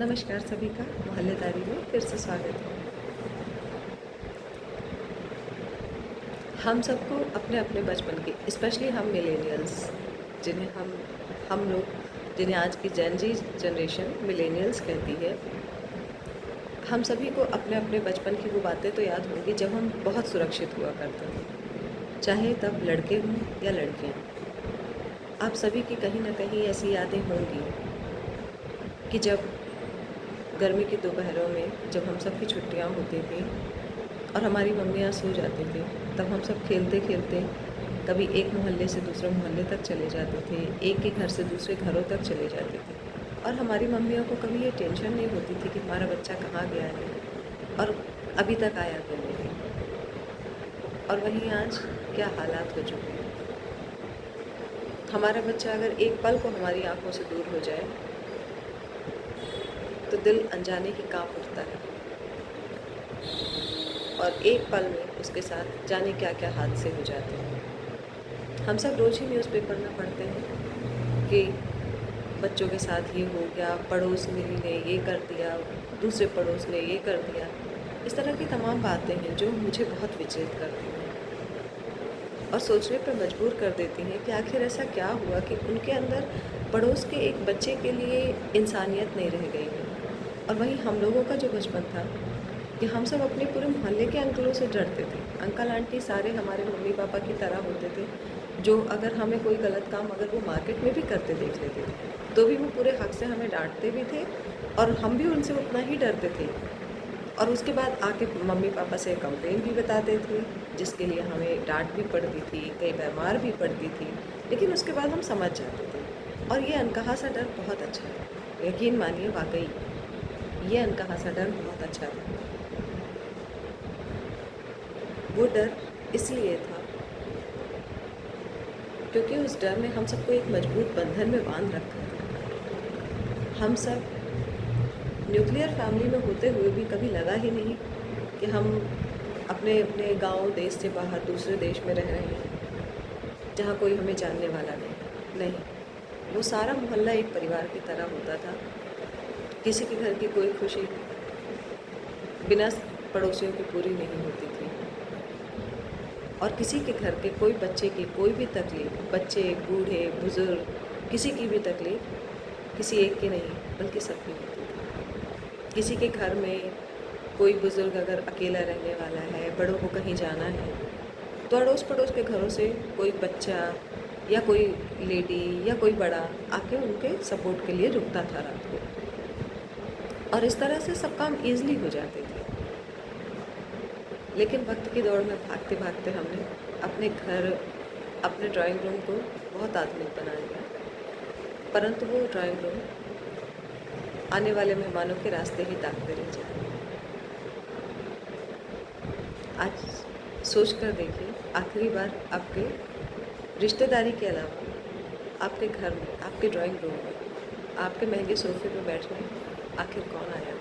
नमस्कार सभी का मोहल्लेदारी में फिर से स्वागत है। हम सबको अपने अपने बचपन की, स्पेशली हम मिलेनियल्स, जिन्हें हम लोग जिन्हें आज की जेन जी जनरेशन मिलेनियल्स कहती है, हम सभी को अपने अपने बचपन की वो बातें तो याद होंगी जब हम बहुत सुरक्षित हुआ करते थे, चाहे तब लड़के हों या लड़कियाँ। आप सभी की कहीं ना कहीं ऐसी यादें होंगी कि जब गर्मी के दोपहरों में जब हम सब की छुट्टियाँ होती थी और हमारी मम्मियाँ सो जाती थी, तब हम सब खेलते खेलते कभी एक मोहल्ले से दूसरे मोहल्ले तक चले जाते थे, एक के घर से दूसरे घरों तक चले जाते थे और हमारी मम्मियों को कभी ये टेंशन नहीं होती थी कि हमारा बच्चा कहाँ गया है और अभी तक आया क्यों नहीं। और वहीं आज क्या हालात हो चुके हैं। हमारा बच्चा अगर एक पल को हमारी आंखों से दूर हो जाए तो दिल अनजाने ही कांप उठता है और एक पल में उसके साथ जाने क्या क्या हादसे हो जाते हैं। हम सब रोज़ ही न्यूज़पेपर में पढ़ते हैं कि बच्चों के साथ ये हो गया, पड़ोस मेरी ने ये कर दिया, दूसरे पड़ोस ने ये कर दिया। इस तरह की तमाम बातें हैं जो मुझे बहुत विचलित करती हैं और सोचने पर मजबूर कर देती हैं कि आखिर ऐसा क्या हुआ कि उनके अंदर पड़ोस के एक बच्चे के लिए इंसानियत नहीं रह गई है। और वहीं हम लोगों का जो बचपन था कि हम सब अपने पूरे मोहल्ले के अंकलों से डरते थे। अंकल आंटी सारे हमारे मम्मी पापा की तरह होते थे, जो अगर हमें कोई गलत काम अगर वो मार्केट में भी करते देख लेते थे तो भी वो पूरे हक से हमें डांटते भी थे और हम भी उनसे उतना ही डरते थे। और उसके बाद आके मम्मी पापा से कंप्लेन भी बताते थे, जिसके लिए हमें डांट भी पड़ती थी, कई बार मार भी पड़ती थी, लेकिन उसके बाद हम समझ जाते थे। और ये अनकहा सा डर बहुत अच्छा था, यकीन मानिए, वाकई ये अनकहा सा डर बहुत अच्छा था। वो डर इसलिए था क्योंकि उस डर ने हम सबको एक मजबूत बंधन में बांध रखा था। हम सब न्यूक्लियर फैमिली में होते हुए भी कभी लगा ही नहीं कि हम अपने अपने गांव देश से बाहर दूसरे देश में रह रहे हैं जहाँ कोई हमें जानने वाला नहीं। वो सारा मोहल्ला एक परिवार की तरह होता था। किसी के घर की कोई खुशी बिना पड़ोसियों की पूरी नहीं होती थी और किसी के घर के कोई बच्चे की कोई भी तकलीफ़, बच्चे बूढ़े बुज़ुर्ग, किसी की भी तकलीफ़ किसी एक की नहीं बल्कि सबकी होती थी। किसी के घर में कोई बुज़ुर्ग अगर अकेला रहने वाला है, बड़ों को कहीं जाना है, तो अड़ोस पड़ोस के घरों से कोई बच्चा या कोई लेडी या कोई बड़ा आके उनके सपोर्ट के लिए रुकता था रात को और इस तरह से सब काम ईज़िली हो जाते थे। लेकिन वक्त की दौड़ में भागते भागते हमने अपने घर, अपने ड्राइंग रूम को बहुत आधुनिक बना लिया, परंतु वो ड्राइंग रूम आने वाले मेहमानों के रास्ते ही ताकते रह जाए। आज सोच कर देखिए, आखिरी बार आपके रिश्तेदारी के अलावा आपके घर में, आपके ड्राइंग रूम में, आपके महंगे सोफे पर बैठने आखिर कौन आया।